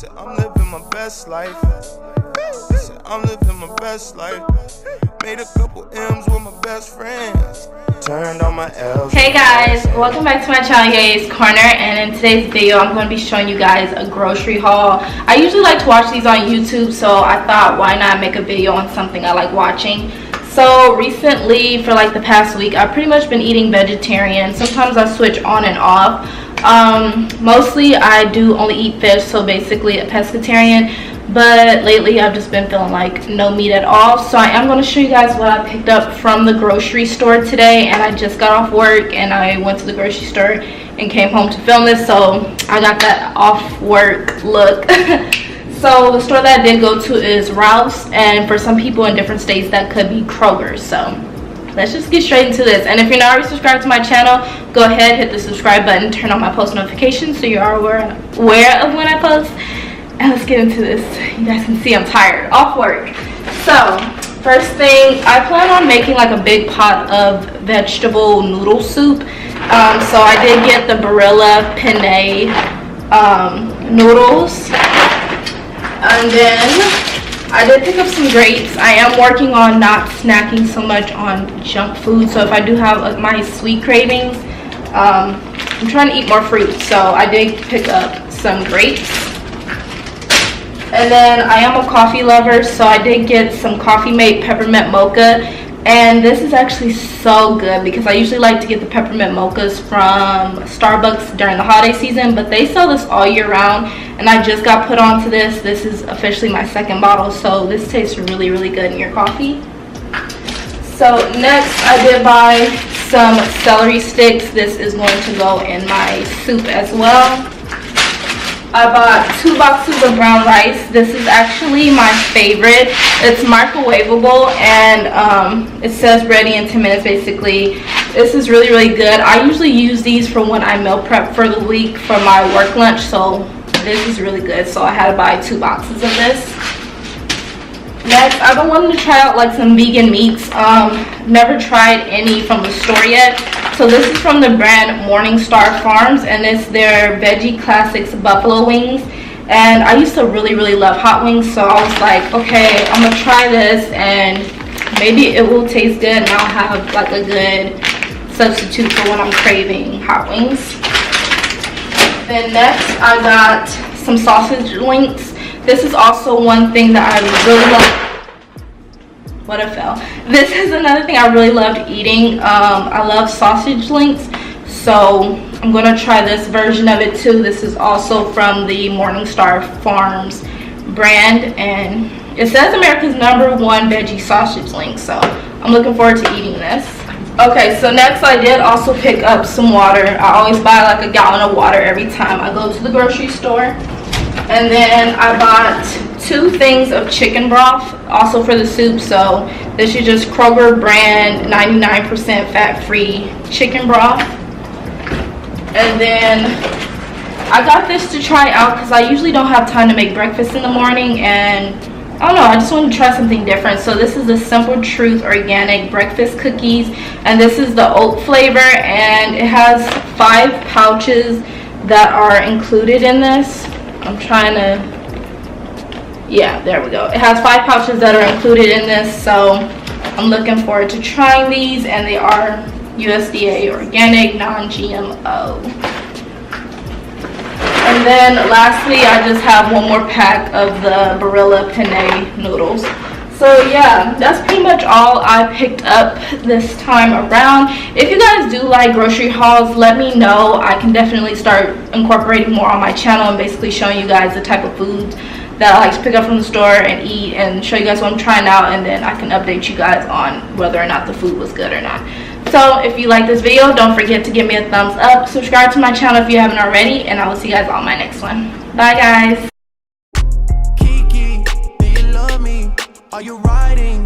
Said I'm living my best life. Said I'm living my best life. Made a couple M's with my best friends. Turned on my L's. Hey guys, welcome back to my channel, Yaya's Corner, and in today's video I'm going to be showing you guys a grocery haul. I usually like to watch these on YouTube, so I thought why not make a video on something I like watching. So recently, for like the past week, I've pretty much been eating vegetarian. Sometimes I switch on and off. Mostly I do only eat fish, so basically a pescatarian. But lately I've just been feeling like no meat at all. So I am going to show you guys what I picked up from the grocery store today. And I just got off work and I went to the grocery store and came home to film this. So I got that off work look. So the store that I did go to is Ralph's, and for some people in different states that could be Kroger's. So let's just get straight into this. And if you're not already subscribed to my channel, go ahead, hit the subscribe button, turn on my post notifications so you are aware of when I post. And let's get into this. You guys can see I'm tired, off work. So first thing, I plan on making like a big pot of vegetable noodle soup. So I did get the Barilla Penne noodles. And then I did pick up some grapes. I am working on not snacking so much on junk food. So if I do have my sweet cravings, I'm trying to eat more fruit. So I did pick up some grapes. And then I am a coffee lover, so I did get some Coffee Mate peppermint mocha. And this is actually so good because I usually like to get the peppermint mochas from Starbucks during the holiday season, but they sell this all year round, and I just got put onto this. This is officially my second bottle, so this tastes really, really good in your coffee. So next I did buy some celery sticks. This is going to go in my soup as well. I bought 2 boxes of brown rice. This is actually my favorite. It's microwavable and it says ready in 10 minutes basically. This is really, really good. I usually use these for when I meal prep for the week for my work lunch. So this is really good. So I had to buy 2 boxes of this. Next, I've been wanting to try out like some vegan meats. Never tried any from the store yet. So this is from the brand Morningstar Farms, and it's their Veggie Classics Buffalo Wings. And I used to really, really love hot wings, so I was like, okay, I'm gonna try this and maybe it will taste good and I'll have like a good substitute for when I'm craving hot wings. Then next I got some sausage links. This is also one thing that I really love. What a fail. This is another thing I really loved eating. I love sausage links, so I'm going to try this version of it too. This is also from the Morningstar Farms brand, and it says America's #1 veggie sausage link, so I'm looking forward to eating this. Okay, so next I did also pick up some water. I always buy like a gallon of water every time I go to the grocery store. And then I bought 2 things of chicken broth, also for the soup. So this is just Kroger brand 99% fat-free chicken broth. And then I got this to try out because I usually don't have time to make breakfast in the morning, and I don't know, I just wanted to try something different. So this is the Simple Truth organic breakfast cookies, and this is the oat flavor, and it has 5 pouches that are included in this. I'm trying to, yeah, there we go. It has 5 pouches that are included in this, so I'm looking forward to trying these, and they are USDA organic, non-GMO. And then lastly, I just have one more pack of the Barilla Penne noodles. So yeah, that's pretty much all I picked up this time around. If you guys do like grocery hauls, let me know. I can definitely start incorporating more on my channel and basically showing you guys the type of food that I like to pick up from the store and eat, and show you guys what I'm trying out, and then I can update you guys on whether or not the food was good or not. So if you like this video, don't forget to give me a thumbs up, subscribe to my channel if you haven't already, and I will see you guys on my next one. Bye guys. Are you riding?